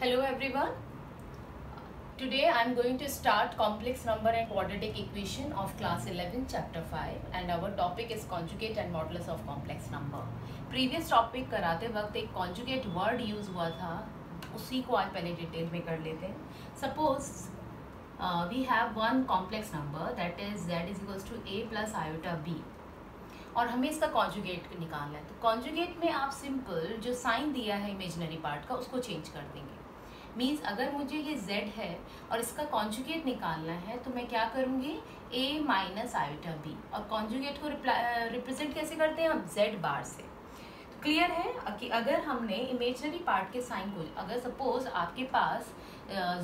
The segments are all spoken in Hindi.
Hello everyone. Today I am going to start complex number and quadratic equation of class 11 chapter 5 and our topic is conjugate and modulus of complex number. Previous topic कराते वक्त एक conjugate word use हुआ था, उसी को आज पहले डिटेल में कर लेते हैं. Suppose we have one complex number that is z is equals to a plus iota b और हमें इसका कॉन्जुगेट निकालना है. तो कॉन्जुगेट में आप सिंपल जो साइन दिया है इमेजिनरी पार्ट का उसको चेंज कर देंगे. मीन्स अगर मुझे ये z है और इसका कॉन्जुगेट निकालना है तो मैं क्या करूँगी a माइनस आयोटा b और कॉन्जुगेट को रिप्रेजेंट कैसे करते हैं हम z बार से. तो क्लियर है कि अगर हमने इमेजिनरी पार्ट के साइन को अगर सपोज आपके पास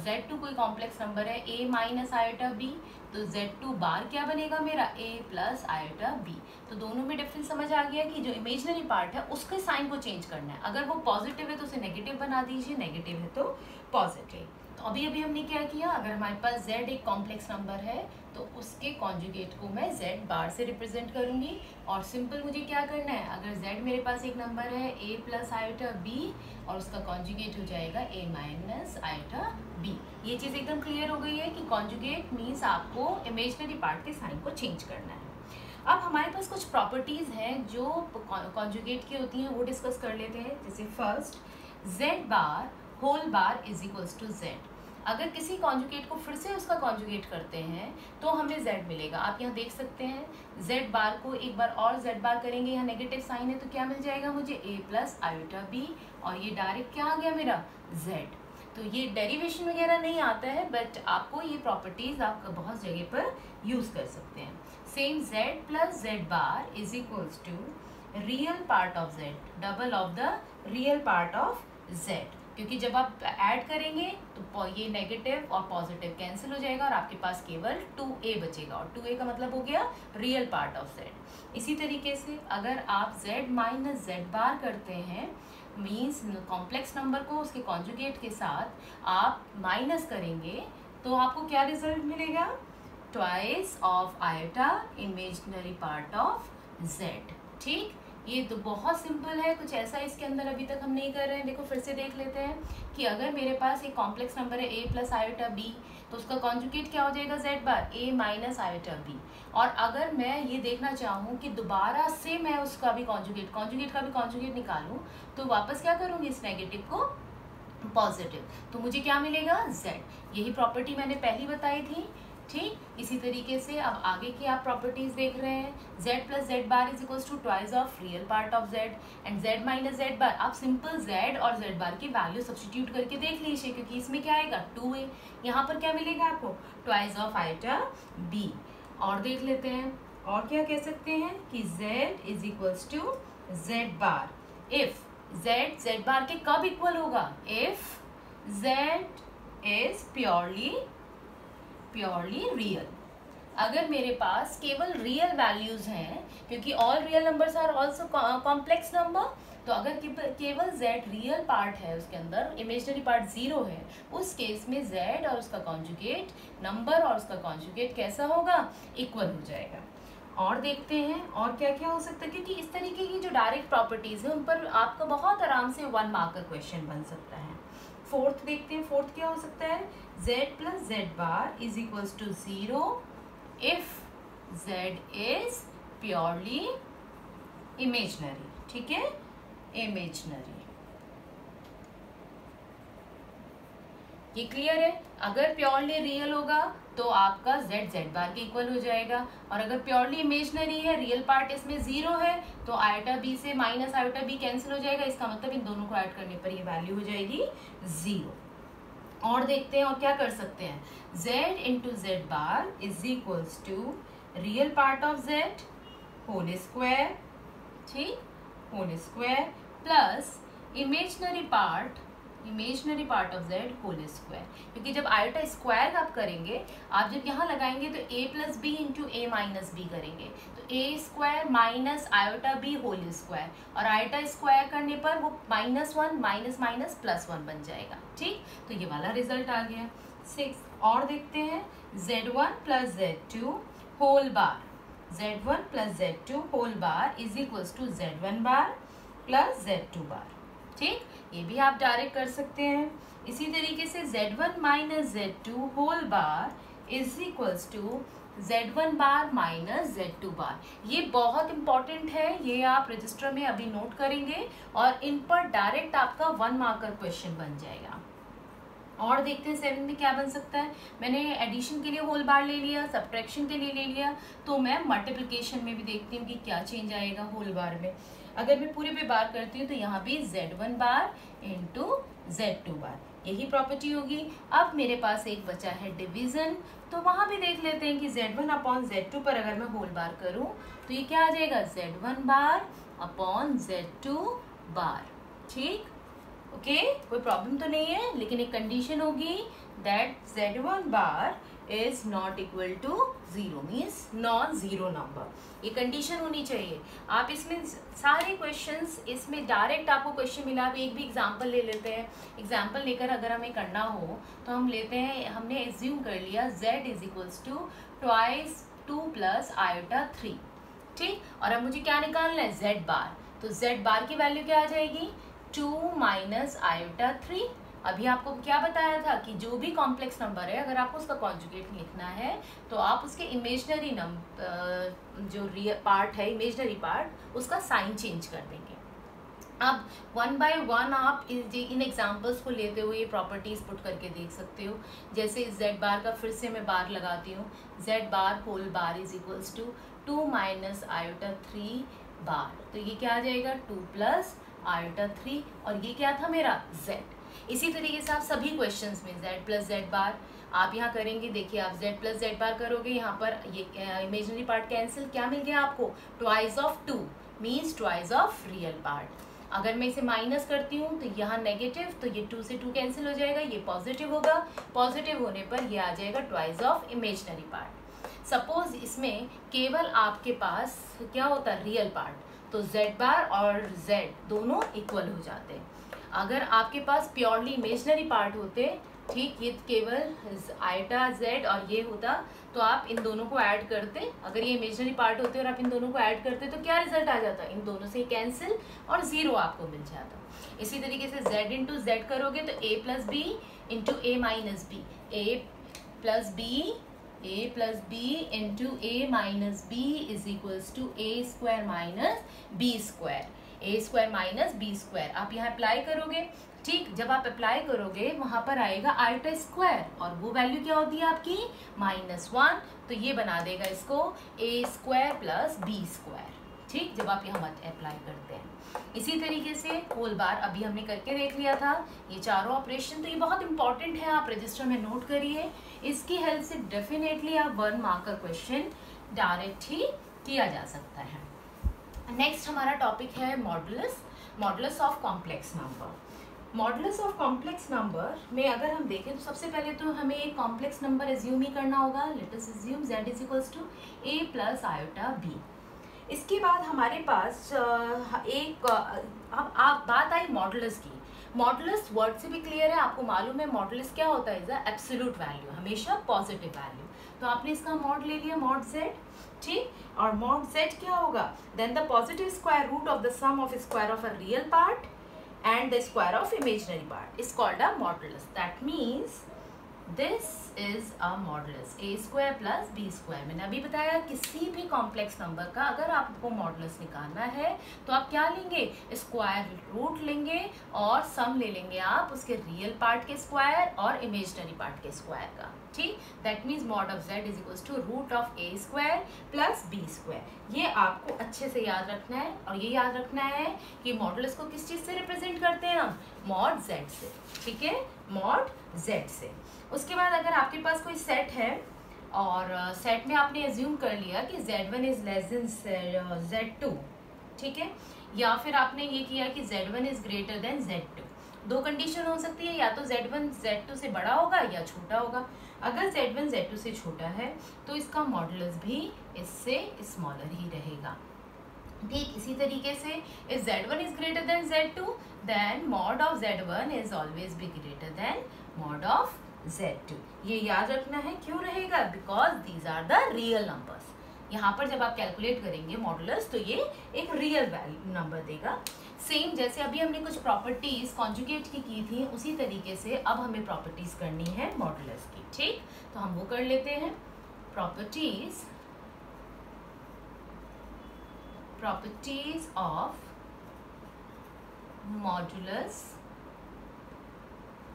z2 कोई कॉम्प्लेक्स नंबर है a माइनस आयोटा b तो z2 बार क्या बनेगा मेरा a प्लस आयोटा b. तो दोनों में डिफरेंस समझ आ गया कि जो इमेजिनरी पार्ट है उसके साइन को चेंज करना है. अगर वो पॉजिटिव है तो उसे नेगेटिव बना दीजिए, नेगेटिव है तो पॉजिटिव. तो अभी हमने क्या किया, अगर हमारे पास z एक कॉम्प्लेक्स नंबर है तो उसके कॉन्जुगेट को मैं z बार से रिप्रेजेंट करूंगी और सिंपल मुझे क्या करना है, अगर z मेरे पास एक नंबर है a प्लस आयोटा b और उसका कॉन्जुगेट हो जाएगा a माइनस आयोटा b. ये चीज़ एकदम क्लियर हो गई है कि कॉन्जुगेट मीन्स आपको इमेजिनरी पार्ट के साइन को चेंज करना है. अब हमारे पास कुछ प्रॉपर्टीज़ हैं जो कॉन्जुगेट की होती हैं, वो डिस्कस कर लेते हैं. जैसे first z bar whole bar is equals to z. अगर किसी कॉन्जुगेट को फिर से उसका कॉन्जुगेट करते हैं तो हमें z मिलेगा. आप यहाँ देख सकते हैं z बार को एक बार और z बार करेंगे, यहाँ नेगेटिव साइन है तो क्या मिल जाएगा मुझे a प्लस आयोटा b और ये डायरेक्ट क्या आ गया मेरा z. तो ये डेरिवेशन वगैरह नहीं आता है बट आपको ये प्रॉपर्टीज आप बहुत जगह पर यूज़ कर सकते हैं. Same z plus z bar is equals to real part of z double of the real part of z. क्योंकि जब आप ऐड करेंगे तो ये नेगेटिव और पॉजिटिव कैंसिल हो जाएगा और आपके पास केवल 2a बचेगा और 2a का मतलब हो गया रियल पार्ट ऑफ z. इसी तरीके से अगर आप z माइनस z बार करते हैं मीन्स कॉम्प्लेक्स नंबर को उसके कॉन्जुगेट के साथ आप माइनस करेंगे तो आपको क्या रिजल्ट मिलेगा, twice of iota imaginary part of z. ठीक, ये तो बहुत सिंपल है, कुछ ऐसा इसके अंदर अभी तक हम नहीं कर रहे हैं. देखो फिर से देख लेते हैं कि अगर मेरे पास एक कॉम्प्लेक्स नंबर है a प्लस आयोटा b तो उसका कॉन्जुगेट क्या हो जाएगा z bar a minus iota b. और अगर मैं ये देखना चाहूँ कि दोबारा से मैं उसका भी कॉन्जुगेट का भी कॉन्जुगेट निकालूँ तो वापस क्या करूँगी, इस नेगेटिव को पॉजिटिव, तो मुझे क्या मिलेगा z. यही प्रॉपर्टी मैंने पहली बताई थी. ठीक, इसी तरीके से अब आगे की आप प्रॉपर्टीज देख रहे हैं. z plus z bar is equals to twice of real part of z and z minus z bar. आप सिंपल z और z बार की वैल्यू सब्स्टिट्यूट करके देख लीजिए क्योंकि इसमें क्या आएगा 2a. यहाँ पर क्या मिलेगा आपको, ट्वाइस ऑफ आयोटा b. और देख लेते हैं और क्या कह सकते हैं कि z is equals to z bar if z bar के कब इक्वल होगा, if z is purely real. अगर मेरे पास केवल रियल वैल्यूज हैं क्योंकि all real numbers are also complex number, तो अगर केवल z रियल पार्ट है उसके अंदर, इमेजिनरी पार्ट 0 है, उस केस में z और उसका कॉन्जुगेट नंबर और उसका कॉन्जुगेट कैसा होगा, इक्वल हो जाएगा. और देखते हैं और क्या क्या हो सकता है क्योंकि इस तरीके की जो डायरेक्ट प्रॉपर्टीज है उन पर आपका बहुत आराम से 1 मार्क का क्वेश्चन बन सकता है. फोर्थ देखते हैं, फोर्थ क्या हो सकता है, z plus z bar is equals to 0 if z is purely imaginary. ठीक है, इमेजिनरी. ये क्लियर है. अगर प्योरली रियल होगा तो आपका z बार के इक्वल हो जाएगा और अगर प्योरली इमेजिनरी है, रियल पार्ट इसमें 0 है तो आयोटा b से माइनस आयोटा b कैंसिल हो जाएगा. इसका मतलब इन दोनों को ऐड करने पर ये वैल्यू हो जाएगी 0. और देखते हैं और क्या कर सकते हैं, z into z bar is equals to real part of z whole square. ठीक, whole square plus imaginary part of z whole square. क्योंकि जब आयोटा स्क्वायर आप करेंगे, आप जब यहाँ लगाएंगे तो a plus B into A minus B करेंगे तो a square minus iota b whole square और आयोटा स्क्वायर करने पर वो -1 माइनस माइनस +1 बन जाएगा. ठीक, तो ये वाला रिजल्ट आ गया. 6 और देखते हैं, z1 plus z2 whole bar, z1 plus z2 whole bar is equals to z1 bar plus z2 bar. ठीक, ये भी आप डायरेक्ट कर सकते हैं। इसी तरीके से Z1 minus Z2 whole bar is equals to Z1 bar minus Z2 bar. ये बहुत इंपॉर्टेंट है, ये आप रजिस्टर में अभी नोट करेंगे और इन पर डायरेक्ट आपका 1 मार्कर क्वेश्चन बन जाएगा। और देखते हैं 7 में क्या बन सकता है। मैंने एडिशन के लिए होल बार ले लिया, सब्ट्रैक्शन के लिए ले लिया, तो मैं मल्टीप्लिकेशन में भी देखती हूँ कि क्या चेंज आएगा होल बार में। अगर मैं पूरे पे बार करती हूँ तो यहाँ भी Z1 बार इंटू Z2 बार, यही प्रॉपर्टी होगी। अब मेरे पास एक बचा है डिवीजन, तो वहाँ भी देख लेते हैं कि Z1 अपॉन Z2 पर अगर मैं होल बार करूँ तो ये क्या आ जाएगा, Z1 bar upon Z2 bar. ठीक, ओके, कोई प्रॉब्लम तो नहीं है, लेकिन एक कंडीशन होगी that Z1 bar is not equal to 0, means non zero number. ये कंडीशन होनी चाहिए। आप इसमें सारे क्वेश्चंस, इसमें डायरेक्ट आपको क्वेश्चन मिला। आप एक भी एग्जांपल ले लेते हैं। एग्जांपल लेकर अगर हमें करना हो तो हम लेते हैं, हमने एज्यूम कर लिया Z is equals to twice 2 plus iota 3। ठीक, और अब मुझे क्या निकालना है, Z बार। तो Z बार की वैल्यू क्या आ जाएगी, 2 माइनस आयोटा 3। अभी आपको क्या बताया था कि जो भी कॉम्प्लेक्स नंबर है, अगर आपको उसका कॉन्जुगेट लिखना है तो आप उसके इमेजनरी नंबर, जो रियल पार्ट है, इमेजनरी पार्ट, उसका साइन चेंज कर देंगे। अब 1 बाय 1 आप इन एग्जांपल्स को लेते हुए प्रॉपर्टीज पुट करके देख सकते हो। जैसे Z बार का फिर से मैं बार लगाती हूँ, Z bar whole bar is equals to 2 minus iota 3 bar. तो ये क्या आ जाएगा, 2 प्लस आयोटा 3, और ये क्या था मेरा Z। इसी तरीके से आप सभी क्वेश्चंस में Z प्लस Z बार आप यहाँ करेंगे। देखिए, आप Z प्लस Z बार करोगे, यहाँ पर ये इमेजिनरी पार्ट कैंसिल, क्या मिल गया आपको, twice of 2 means twice of real part. अगर मैं इसे माइनस करती हूँ तो यहाँ नेगेटिव, तो ये 2 से 2 कैंसिल हो जाएगा, ये पॉजिटिव होगा। पॉजिटिव होने पर ये आ जाएगा twice of imaginary part. Suppose इसमें केवल आपके पास क्या होता है, रियल पार्ट, तो Z बार और Z दोनों इक्वल हो जाते हैं। अगर आपके पास प्योरली इमेजनरी पार्ट होते, ठीक, ये केवल आयोटा Z और ये होता, तो आप इन दोनों को ऐड करते। अगर ये इमेजनरी पार्ट होते और आप इन दोनों को ऐड करते तो क्या रिजल्ट आ जाता, इन दोनों से कैंसिल और 0 आपको मिल जाता। इसी तरीके से Z इंटू Z करोगे तो A plus B into A minus B, A plus B into A minus B is equals to A square minus B square, A square minus B square. आप यहाँ अप्लाई करोगे, ठीक, जब आप अप्लाई करोगे वहां पर आएगा आयोटा स्क्वायर, और वो वैल्यू क्या होती है आपकी, -1, तो ये बना देगा इसको A square plus B square. ठीक, जब आप यहाँ अप्लाई करते हैं। इसी तरीके से होल बार अभी हमने करके देख लिया था, ये चारों ऑपरेशन। तो ये बहुत इंपॉर्टेंट है, आप रजिस्टर में नोट करिए। इसकी हेल्प से डेफिनेटली आप 1 मार्कर क्वेश्चन डायरेक्ट ही किया जा सकता है। नेक्स्ट हमारा टॉपिक है modulus of complex number. Modulus of complex number में अगर हम देखें तो सबसे पहले तो हमें एक कॉम्प्लेक्स नंबर एज्यूम ही करना होगा। Let us assume Z is equals to A plus iota B। इसके बाद हमारे पास एक अब बात आई मॉडुलस की। मॉडुलस वर्ड से भी क्लियर है, आपको मालूम है मॉडुलस क्या होता है, इज अ एब्सोल्यूट वैल्यू, हमेशा पॉजिटिव वैल्यू। तो आपने इसका मॉड ले लिया, मॉड Z, ठीक, और मॉड Z क्या होगा, then the positive square root of the sum of square of a real part and the square of imaginary part is called a modulus. That means this is a modulus, a square plus b square। मैंने अभी बताया किसी भी कॉम्प्लेक्स नंबर का अगर आपको मॉडुलस निकालना है तो आप क्या लेंगे, स्क्वायर रूट लेंगे और सम ले लेंगे आप उसके रियल पार्ट के स्क्वायर और इमेजिनरी पार्ट के स्क्वायर का। ठीक, that means mod of Z is equals to root of A square plus B square. ये आपको अच्छे से याद रखना है, और ये याद रखना है कि मॉडुलस को किस चीज़ से रिप्रेजेंट करते हैं हम, मॉड Z से। ठीक है, मॉड Z से। उसके बाद अगर आपके पास कोई सेट है और सेट में आपने एज्यूम कर लिया कि Z1 is less then Z2, ठीक है, या फिर आपने ये किया कि Z1 is greater than Z2। दो कंडीशन हो सकती है, या तो Z1 Z2 से बड़ा होगा या छोटा होगा। अगर Z1 Z2 से छोटा है तो इसका मॉडुलस भी इससे स्मॉलर ही रहेगा। ठीक, इसी तरीके से if Z1 is greater than Z2 then mod of Z1 is always be greater than mod of Z2। ये याद रखना है, क्यों रहेगा, because these are the real numbers. यहाँ पर जब आप कैलकुलेट करेंगे मॉडुलस तो ये एक रियल वैल्यू नंबर देगा। सेम जैसे अभी हमने कुछ प्रॉपर्टीज कॉन्जुगेट की थी, उसी तरीके से अब हमें प्रॉपर्टीज करनी है मॉडुलस की। ठीक, तो हम वो कर लेते हैं। Properties of modulus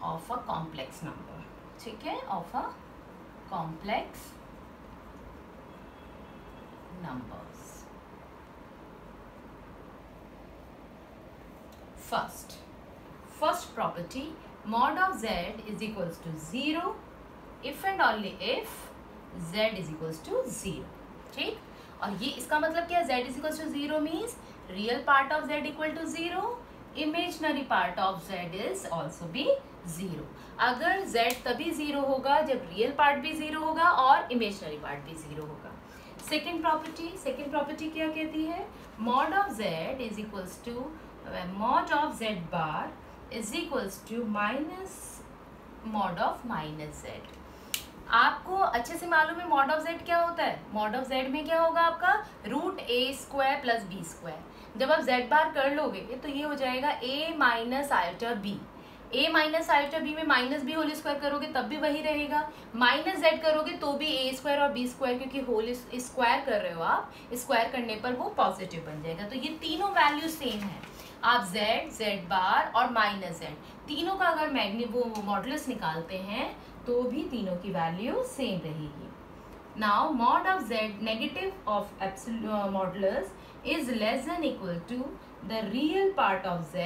of a complex number. ठीक है, of a complex numbers. First property, mod of z is equals to 0 if and only if z is equals to 0. ठीक, और ये इसका मतलब क्या है? z is equals to 0 means real part of z equal to 0, imaginary part of z is also be 0. अगर z तभी 0 होगा जब रियल पार्ट भी 0 होगा और इमेजनरी पार्ट भी 0 होगा। सेकेंड प्रॉपर्टी क्या कहती है? Mod of z is equals to mod of z bar is equals to minus mod of minus z। आपको अच्छे से मालूम है मॉड ऑफ z क्या होता है? मॉड ऑफ z में क्या होगा आपका? Root a square plus b square. जब आप z बार कर लोगे तो ये हो जाएगा a minus iota b। a minus iota b में माइनस b होल स्क्वायर करोगे तब भी वही रहेगा, माइनस z करोगे तो भी a स्क्वायर और b स्क्वायर, क्योंकि होल स्क्वायर कर रहे हो आप, स्क्वायर करने पर वो पॉजिटिव बन जाएगा। तो ये तीनों वैल्यू सेम है। आप z बार और माइनस z तीनों का अगर वो मॉडुलस निकालते हैं तो भी तीनों की वैल्यू सेम रहेगी। Now mod of z negative of absolute modulus is less than equal to the real part of z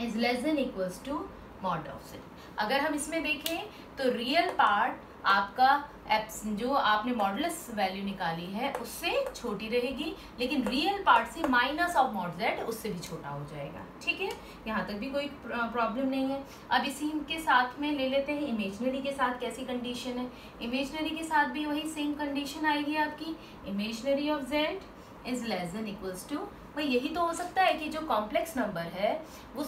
is less than equals to mod of z। अगर हम इसमें देखें तो रियल पार्ट आपका जो आपने मॉडुलस वैल्यू निकाली है उससे छोटी रहेगी, लेकिन रियल पार्ट से माइनस ऑफ मॉड z उससे भी छोटा हो जाएगा। ठीक है, यहाँ तक भी कोई प्रॉब्लम नहीं है। अब इसी के साथ में ले लेते हैं इमेजनरी के साथ कैसी कंडीशन है। इमेजनरी के साथ भी वही सेम कंडीशन आएगी आपकी, imaginary of z is less than equals to, भाई यही तो हो सकता है कि जो कॉम्प्लेक्स नंबर है वो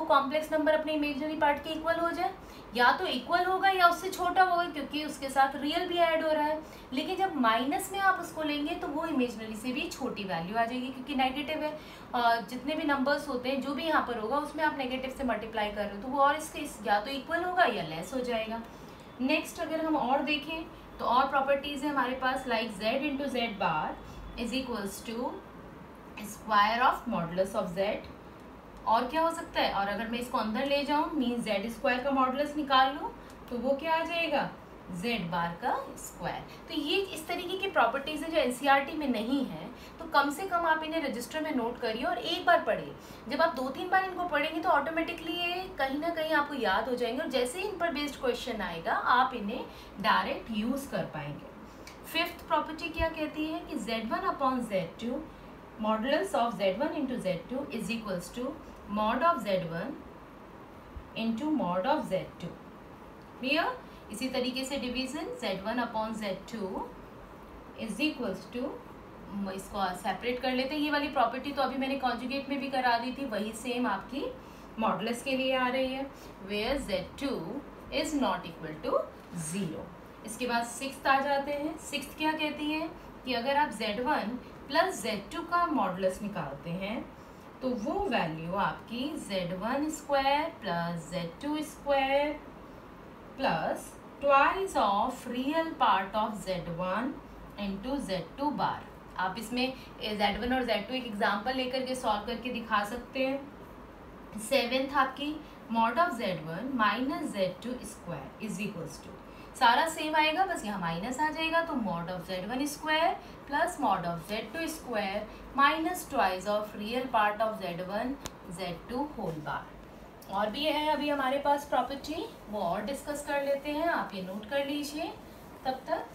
कॉम्प्लेक्स नंबर अपने इमेजिनरी पार्ट के इक्वल हो जाए, या तो इक्वल होगा या उससे छोटा होगा, क्योंकि उसके साथ रियल भी ऐड हो रहा है। लेकिन जब माइनस में आप उसको लेंगे तो वो इमेजिनरी से भी छोटी वैल्यू आ जाएगी, क्योंकि नेगेटिव है। जितने भी नंबर्स होते हैं जो भी यहाँ पर होगा उसमें आप नेगेटिव से मल्टीप्लाई कर रहे हो तो वो और इसके या तो इक्वल होगा या लेस हो जाएगा। नेक्स्ट अगर हम और देखें तो और प्रॉपर्टीज है हमारे पास, like z into z bar is equals to square of modulus of z। और क्या हो सकता है? और अगर मैं इसको अंदर ले जाऊं मीन z स्क्वायर का मॉडुलस निकाल लूं तो वो क्या आ जाएगा? z बार का स्क्वायर। तो ये इस तरीके की प्रॉपर्टीज है जो एनसीईआरटी में नहीं है, तो कम से कम आप इन्हें रजिस्टर में नोट करिए और एक बार पढ़िए। जब आप 2-3 बार इनको पढ़ेंगे तो ऑटोमेटिकली ये कहीं ना कहीं आपको याद हो जाएंगे, और जैसे ही इन पर बेस्ड क्वेश्चन आएगा आप इन्हें डायरेक्ट यूज कर पाएंगे। फिफ्थ प्रॉपर्टी क्या कहती है कि z1 upon z2 modulus of z1 into z2 is equals to mod of z1 into mod of z2। Clear? इसी तरीके से division z1 upon z2 is equals to, इसको सेपरेट कर लेते हैं। ये वाली प्रॉपर्टी तो अभी मैंने कॉन्जुगेट में भी करा दी थी, वही सेम आपकी मॉडुलस के लिए आ रही है, where z2 is not equal to 0। इसके बाद सिक्स्थ आ जाते हैं। सिक्स्थ क्या कहती है कि अगर आप z1 प्लस z2 का मॉडुलस निकालते हैं तो वो वैल्यू आपकी z1 square plus z2 square plus twice of real part of z1 into z2 बार। आप इसमें z1 और z2 एक एग्जाम्पल लेकर के सॉल्व करके दिखा सकते हैं। सेवेंथ आपकी mod of z1 minus z2 square is equals to, सारा सेम आएगा बस यहाँ माइनस आ जाएगा, तो mod of z1 square plus mod of z2 square minus twice of real part of z1 z2 whole bar. और भी है अभी हमारे पास प्रॉपर्टी, वो और डिस्कस कर लेते हैं, आप ये नोट कर लीजिए तब तक।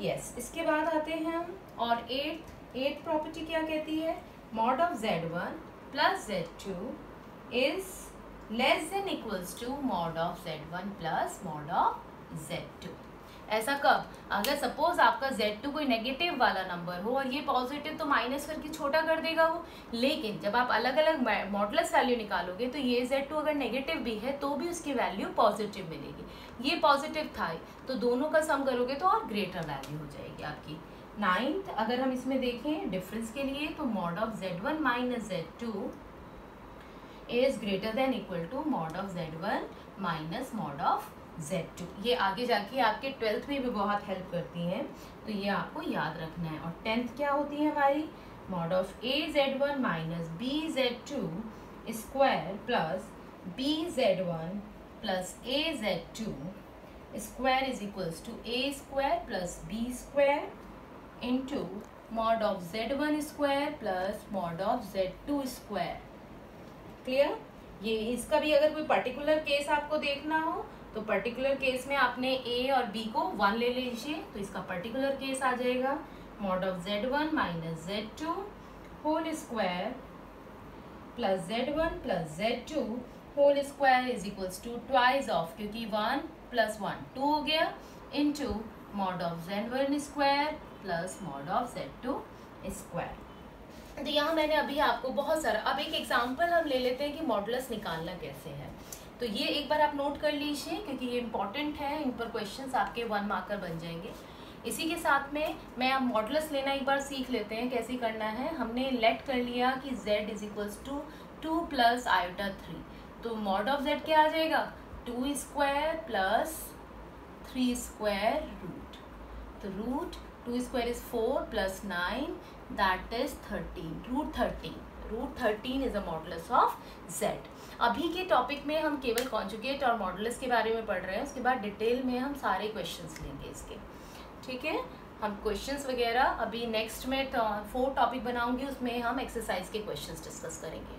यस, इसके बाद आते हैं हम और एट प्रॉपर्टी क्या कहती है? Mod of z1 plus z2 is less than equals to mod of z1 plus mod of z2। ऐसा कब? अगर सपोज आपका z2 कोई नेगेटिव वाला नंबर हो और ये पॉजिटिव, तो माइनस करके छोटा कर देगा वो। लेकिन जब आप अलग अलग मॉडुलस वैल्यू निकालोगे तो ये z2 अगर नेगेटिव भी है तो भी उसकी वैल्यू पॉजिटिव मिलेगी। ये पॉजिटिव था तो दोनों का सम करोगे तो और ग्रेटर वैल्यू हो जाएगी आपकी। नाइन्थ अगर हम इसमें देखें डिफरेंस के लिए तो mod of z1 minus z2 is greater than equal to mod of Z1 minus mod of Z2। ये आगे जाके आपके 12th में भी बहुत हेल्प करती हैं, तो ये आपको याद रखना है। और 10th क्या होती है हमारी, mod of AZ1 minus BZ2 square plus BZ1 plus AZ2 square is equals to A square plus B square into mod of Z1 square plus mod of Z2 square. Clear? ये इसका भी अगर कोई पर्टिकुलर केस आपको देखना हो तो पर्टिकुलर केस में आपने A और B को 1 ले लीजिए, तो इसका पर्टिकुलर केस आ जाएगा mod of Z1 minus Z2 whole square plus Z1 plus Z2 whole square is equals to twice of, क्योंकि 1 प्लस 1 2 हो गया, into mod of Z1 square plus mod of Z2 square. तो यहाँ मैंने अभी आपको बहुत सारा, अब एक एग्जांपल हम ले लेते हैं कि मॉडुलस निकालना कैसे है। तो ये एक बार आप नोट कर लीजिए क्योंकि ये इंपॉर्टेंट है, इन पर क्वेश्चंस आपके 1 मार्कर बन जाएंगे। इसी के साथ में मैं आप मॉडुलस लेना एक बार सीख लेते हैं कैसे करना है। हमने लेट कर लिया कि z is equals to 2 plus iota 3, तो मॉड ऑफ z क्या आ जाएगा, 2 स्क्वायर प्लस 3 स्क्वायर रूट, तो root 2 square is 4 plus 9 that is 13, root 13 is a modulus of z। अभी के टॉपिक में हम केवल कॉन्जुगेट और मॉडुलस के बारे में पढ़ रहे हैं, उसके बाद डिटेल में हम सारे क्वेश्चंस लेंगे इसके, ठीक है। हम क्वेश्चंस वगैरह अभी नेक्स्ट में 4 टॉपिक बनाऊंगी, उसमें हम एक्सरसाइज के क्वेश्चंस डिस्कस करेंगे।